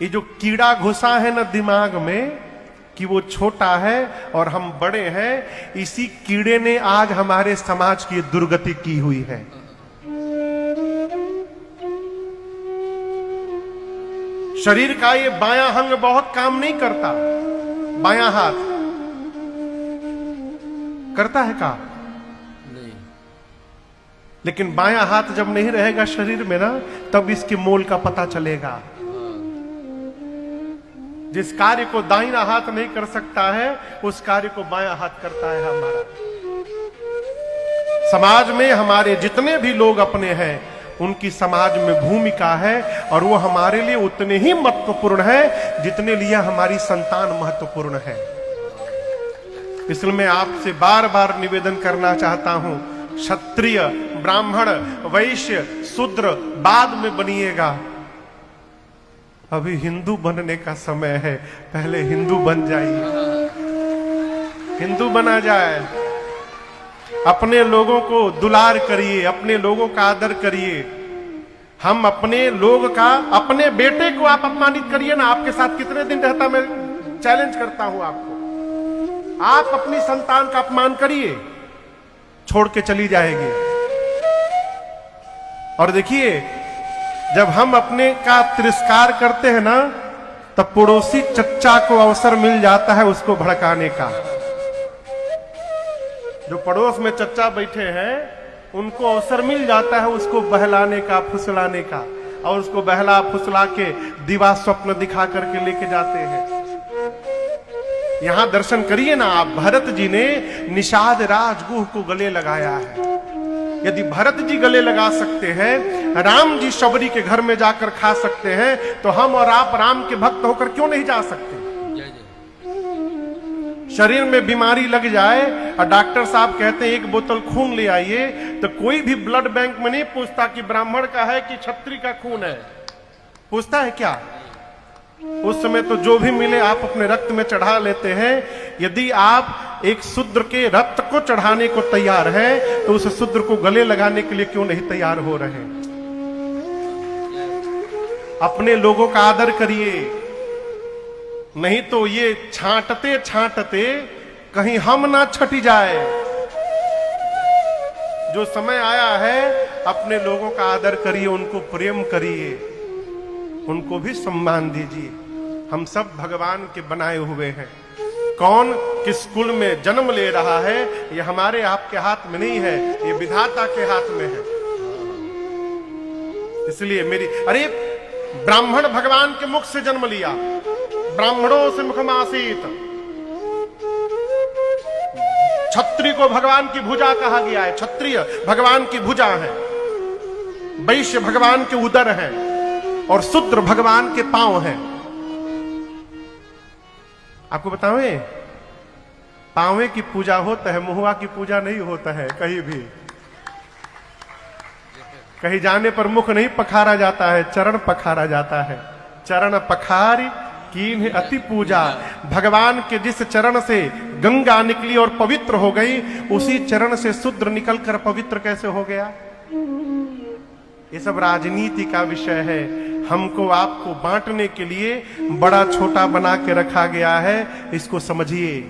ये जो कीड़ा घुसा है ना दिमाग में कि वो छोटा है और हम बड़े हैं, इसी कीड़े ने आज हमारे समाज की दुर्गति की हुई है। शरीर का ये बायां अंग बहुत काम नहीं करता, बायां हाथ करता है काम नहीं। लेकिन बायां हाथ जब नहीं रहेगा शरीर में ना, तब इसके मोल का पता चलेगा। जिस कार्य को दाहिना हाथ नहीं कर सकता है, उस कार्य को बायां हाथ करता है हमारा। समाज में हमारे जितने भी लोग अपने हैं, उनकी समाज में भूमिका है और वो हमारे लिए उतने ही महत्वपूर्ण है जितने लिए हमारी संतान महत्वपूर्ण है। इसलिए मैं आपसे बार बार निवेदन करना चाहता हूं, क्षत्रिय, ब्राह्मण, वैश्य, शूद्र बाद में बनिएगा, अभी हिंदू बनने का समय है। पहले हिंदू बन जाइए, हिंदू बना जाए। अपने लोगों को दुलार करिए, अपने लोगों का आदर करिए। हम अपने लोग का, अपने बेटे को आप अपमानित करिए ना, आपके साथ कितने दिन रहता, मैं चैलेंज करता हूं आपको। आप अपनी संतान का अपमान करिए, छोड़ के चली जाएगी। और देखिए, जब हम अपने का तिरस्कार करते हैं ना, तब पड़ोसी चच्चा को अवसर मिल जाता है उसको भड़काने का। जो पड़ोस में चच्चा बैठे हैं, उनको अवसर मिल जाता है उसको बहलाने का, फुसलाने का, और उसको बहला फुसला के दिवा स्वप्न दिखा करके लेके जाते हैं। यहां दर्शन करिए ना आप, भरत जी ने निषाद राजगुह को गले लगाया है। यदि भरत जी गले लगा सकते हैं, राम जी शबरी के घर में जाकर खा सकते हैं, तो हम और आप राम के भक्त होकर क्यों नहीं जा सकते? शरीर में बीमारी लग जाए और डॉक्टर साहब कहते हैं 1 बोतल खून ले आइए, तो कोई भी ब्लड बैंक में नहीं पूछता कि ब्राह्मण का है कि क्षत्रिय का खून है। पूछता है क्या? उस समय तो जो भी मिले आप अपने रक्त में चढ़ा लेते हैं। यदि आप एक शूद्र के रक्त को चढ़ाने को तैयार हैं, तो उस शूद्र को गले लगाने के लिए क्यों नहीं तैयार हो रहे? अपने लोगों का आदर करिए, नहीं तो ये छांटते छांटते कहीं हम ना छटी जाए। जो समय आया है, अपने लोगों का आदर करिए, उनको प्रेम करिए, उनको भी सम्मान दीजिए। हम सब भगवान के बनाए हुए हैं। कौन किस कुल में जन्म ले रहा है, ये हमारे आपके हाथ में नहीं है, ये विधाता के हाथ में है। इसलिए अरे ब्राह्मण भगवान के मुख से जन्म लिया, ब्राह्मणों से मुखमासीत। क्षत्रिय को भगवान की भुजा कहा गया है, क्षत्रिय भगवान की भुजा है, वैश्य भगवान के उदर है, और शूद्र भगवान के पांव हैं। आपको बतावे, पांवे की पूजा होता है, मुहुआ की पूजा नहीं होता है। कहीं भी कहीं जाने पर मुख नहीं पखारा जाता है, चरण पखारा जाता है। चरण पखारी कीन्ह अति पूजा। भगवान के जिस चरण से गंगा निकली और पवित्र हो गई, उसी चरण से शूद्र निकलकर पवित्र कैसे हो गया? ये सब राजनीति का विषय है। हमको आपको बांटने के लिए बड़ा छोटा बना के रखा गया है, इसको समझिए।